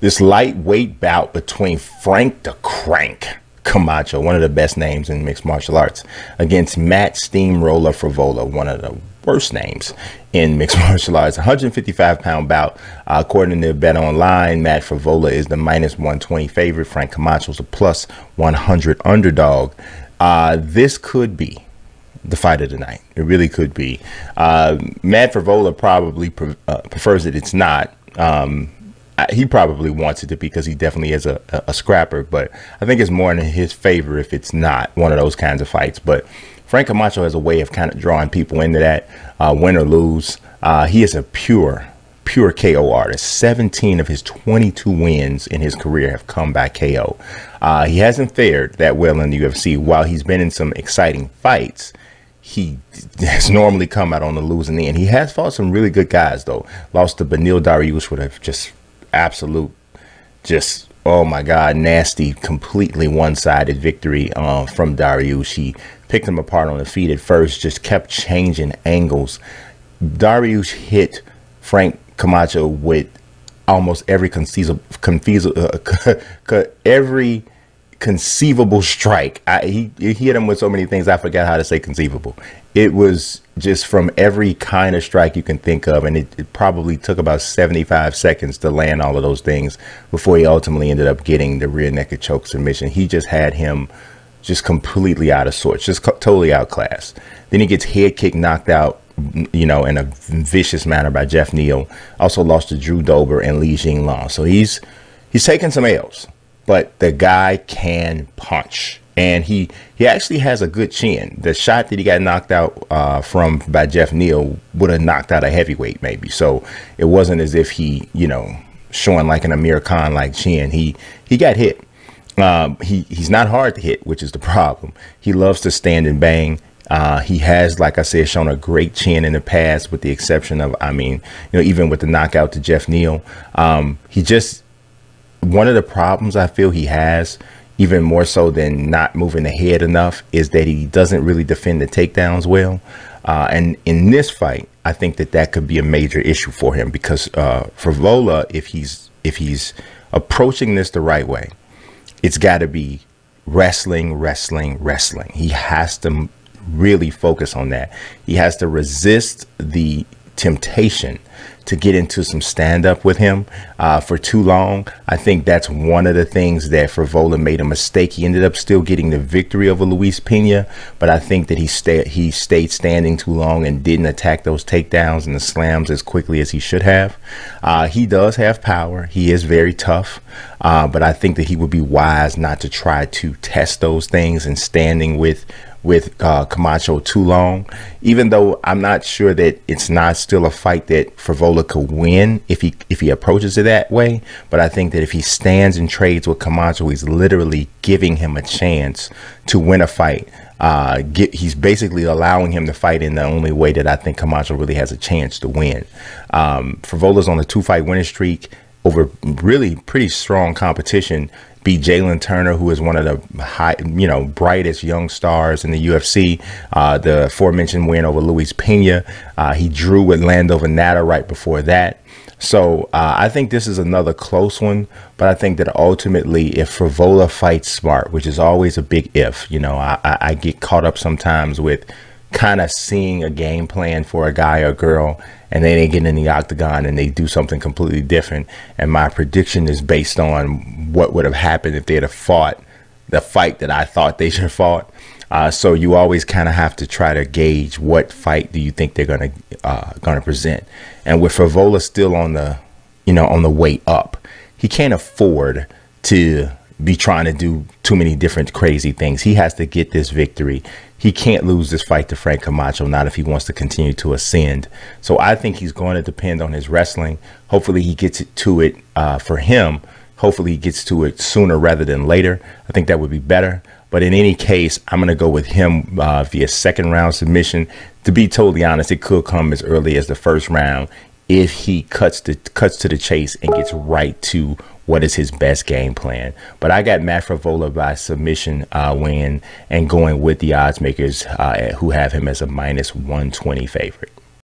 This lightweight bout between Frank the Crank Camacho, one of the best names in mixed martial arts, against Matt Steamroller Frevola, one of the worst names in mixed martial arts. 155-pound bout. According to Bet Online, Matt Frevola is the -120 favorite. Frank Camacho is a +100 underdog. This could be the fight of the night. It really could be. Matt Frevola probably prefers that it's not. He probably wants it to be because he definitely is a scrapper, but I think it's more in his favor if it's not one of those kinds of fights. But Frank Camacho has a way of kind of drawing people into that, win or lose. He is a pure KO artist. 17 of his 22 wins in his career have come by KO. He hasn't fared that well in the UFC. While he's been in some exciting fights, he has normally come out on the losing end. He has fought some really good guys, though. Lost to Beneil Dariush with a absolute, oh my God, nasty, completely one-sided victory from Dariush. He picked him apart on the feet at first, just kept changing angles. Dariush hit Frank Camacho with almost every conceivable strike. He hit him with so many things I forgot how to say conceivable. It was just from every kind of strike you can think of, and it probably took about 75 seconds to land all of those things before he ultimately ended up getting the rear naked choke submission. He just had him just completely out of sorts, just totally outclassed. Then he gets head kick knocked out, you know, in a vicious manner by Jeff Neal. Also lost to Drew Dober and Li Jinglong. So he's taken some L's, but the guy can punch. And he actually has a good chin. The shot that he got knocked out by Jeff Neal would have knocked out a heavyweight maybe. So it wasn't as if he, you know, showing like an Amir Khan like chin. He got hit. He's not hard to hit, which is the problem. He loves to stand and bang. He has, like I said, shown a great chin in the past, with the exception of, I mean, you know, even with the knockout to Jeff Neal. One of the problems I feel he has, even more so than not moving the head enough, is that he doesn't really defend the takedowns well. And in this fight, I think that could be a major issue for him, because Frevola, if he's approaching this the right way, it's got to be wrestling. He has to really focus on that. He has to resist the temptation to get into some stand-up with him for too long. I think that's one of the things that Frevola made a mistake. He ended up still getting the victory over Luis Pena, but I think that he stayed standing too long and didn't attack those takedowns and the slams as quickly as he should have. He does have power. He is very tough, but I think that he would be wise not to try to test those things and standing with Camacho too long, even though I'm not sure that it's not still a fight that Frevola could win if he approaches it that way. But I think that if he stands and trades with Camacho, he's literally giving him a chance to win a fight. He's basically allowing him to fight in the only way that I think Camacho really has a chance to win. Frevola's on a 2-fight winning streak over really pretty strong competition. Beat Jalen Turner, who is one of the brightest young stars in the UFC. The aforementioned win over Luis Pena. He drew with Lando Venata right before that. So I think this is another close one, but I think that ultimately, if Frevola fights smart, which is always a big if, you know, I get caught up sometimes with kind of seeing a game plan for a guy or girl, and then they get in the octagon and they do something completely different. And my prediction is based on what would have happened if they'd have fought the fight that I thought they should have fought. So you always kind of have to try to gauge what fight do you think they're gonna present. And with Frevola still on the way up, he can't afford to be trying to do too many different crazy things. He has to get this victory. He can't lose this fight to Frank Camacho, not if he wants to continue to ascend. So I think he's going to depend on his wrestling. Hopefully he gets to it for him. Hopefully he gets to it sooner rather than later. I think that would be better. But in any case, I'm going to go with him via second round submission. To be totally honest, it could come as early as the first round if he cuts to the chase and gets right to what is his best game plan. But I got Matt Frevola by submission win, and going with the odds makers who have him as a -120 favorite.